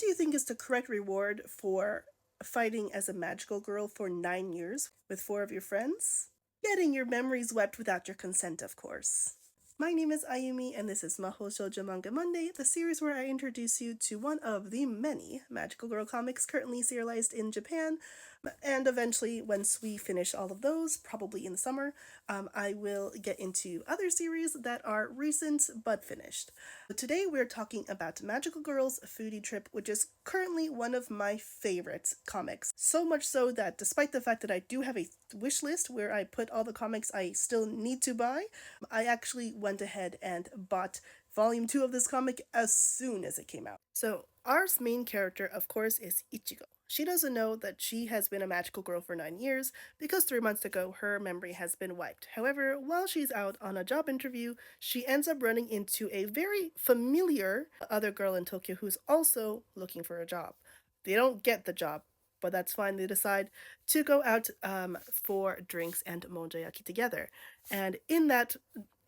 do you think is the correct reward for fighting as a magical girl for 9 years with four of your friends? Getting your memories wiped without your consent, of course. My name is Ayumi, and this is Maho Shoujo Manga Monday, the series where I introduce you to one of the many magical girl comics currently serialized in Japan. And eventually, once we finish all of those, probably in the summer, I will get into other series that are recent but finished. Today, we're talking about Magical Girls Foodie Trip, which is currently one of my favorite comics. So much so that despite the fact that I do have a wish list where I put all the comics I still need to buy, I actually went ahead and bought volume 2 of this comic as soon as it came out. So, our main character, of course, is Ichigo. She doesn't know that she has been a magical girl for 9 years because 3 months ago her memory has been wiped. However, while she's out on a job interview, she ends up running into a very familiar other girl in Tokyo who's also looking for a job. They don't get the job, but that's fine. They decide to go out for drinks and monjayaki together. And in that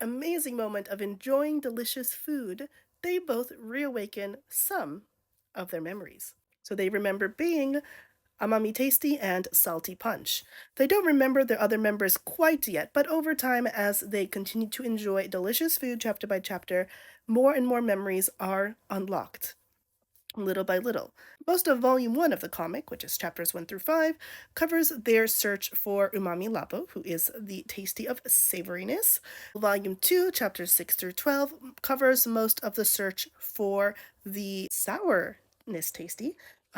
amazing moment of enjoying delicious food, they both reawaken some of their memories. So they remember being Amami Tasty and Salty Punch. They don't remember their other members quite yet, but over time, as they continue to enjoy delicious food chapter by chapter, more and more memories are unlocked. Little by little. Most of Volume 1 of the comic, which is chapters 1 through 5, covers their search for Umami Labo, who is the tasty of savoriness. Volume 2, chapters 6 through 12, covers most of the search for the sourness tasty,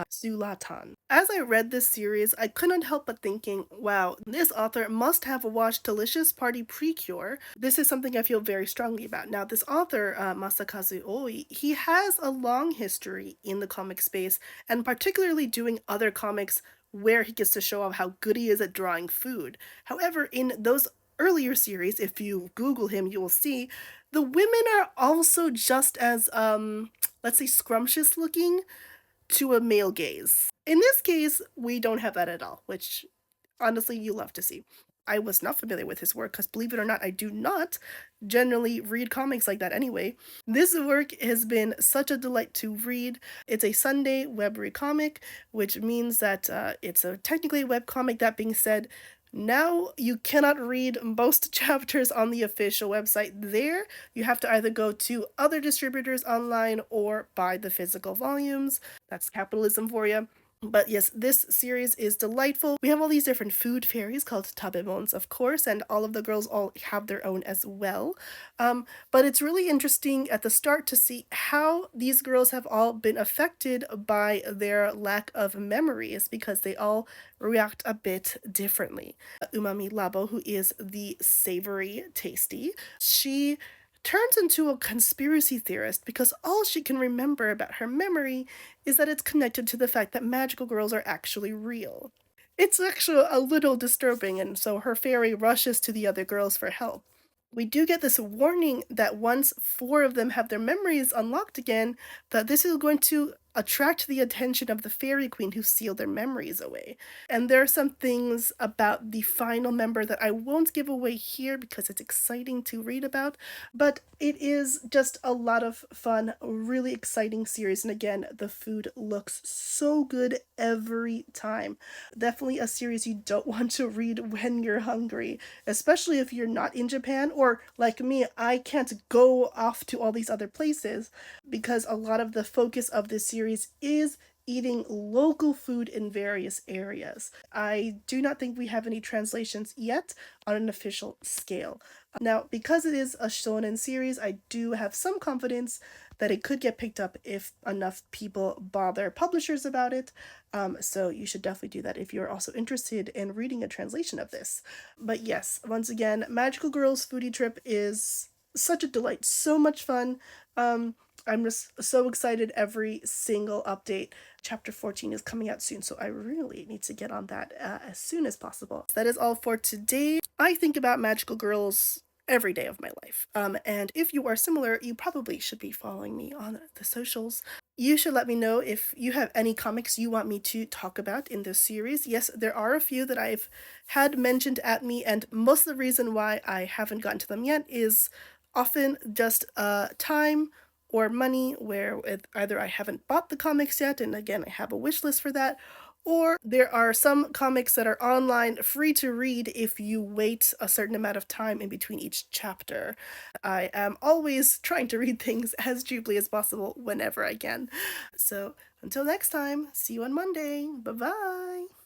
Zulatan. As I read this series, I couldn't help but thinking, wow, this author must have watched Delicious Party PreCure. This is something I feel very strongly about. Now, this author, Masakazu Oi, he has a long history in the comic space, and particularly doing other comics where he gets to show off how good he is at drawing food. However, in those earlier series, if you Google him, you will see the women are also just as, let's say, scrumptious looking to a male gaze. In this case, we don't have that at all, which honestly you love to see. I was not familiar with his work because, believe it or not, I do not generally read comics like that anyway. This work has been such a delight to read. It's a Sunday web comic, which means that it's a technically web comic. That being said, now you cannot read most chapters on the official website there. You have to either go to other distributors online or buy the physical volumes. That's capitalism for you. But yes, this series is delightful. We have all these different food fairies called tabemons, of course, and all of the girls all have their own as well. But it's really interesting at the start to see how these girls have all been affected by their lack of memories because they all react a bit differently. Umami Labo, who is the savory tasty, she turns into a conspiracy theorist because all she can remember about her memory is that it's connected to the fact that magical girls are actually real. It's actually a little disturbing, and so her fairy rushes to the other girls for help. We do get this warning that once four of them have their memories unlocked again, that this is going to attract the attention of the fairy queen who sealed their memories away. And there are some things about the final member that I won't give away here because it's exciting to read about, but it is just a lot of fun, really exciting series. And again, the food looks so good every time. Definitely a series you don't want to read when you're hungry, especially if you're not in Japan, or like me, I can't go off to all these other places because a lot of the focus of this series is eating local food in various areas. I do not think we have any translations yet on an official scale. Now, because it is a shonen series, I do have some confidence that it could get picked up if enough people bother publishers about it. So you should definitely do that if you're also interested in reading a translation of this. But yes, once again, Magical Girls Foodie Trip is such a delight, so much fun. I'm just so excited every single update. Chapter 14 is coming out soon, so I really need to get on that as soon as possible. That is all for today. I think about magical girls every day of my life. And if you are similar, you probably should be following me on the socials. You should let me know if you have any comics you want me to talk about in this series. Yes, there are a few that I've had mentioned at me, and most of the reason why I haven't gotten to them yet is often just time or money, where either I haven't bought the comics yet, and again, I have a wish list for that, or there are some comics that are online free to read if you wait a certain amount of time in between each chapter. I am always trying to read things as cheaply as possible whenever I can. So until next time, see you on Monday. Bye bye.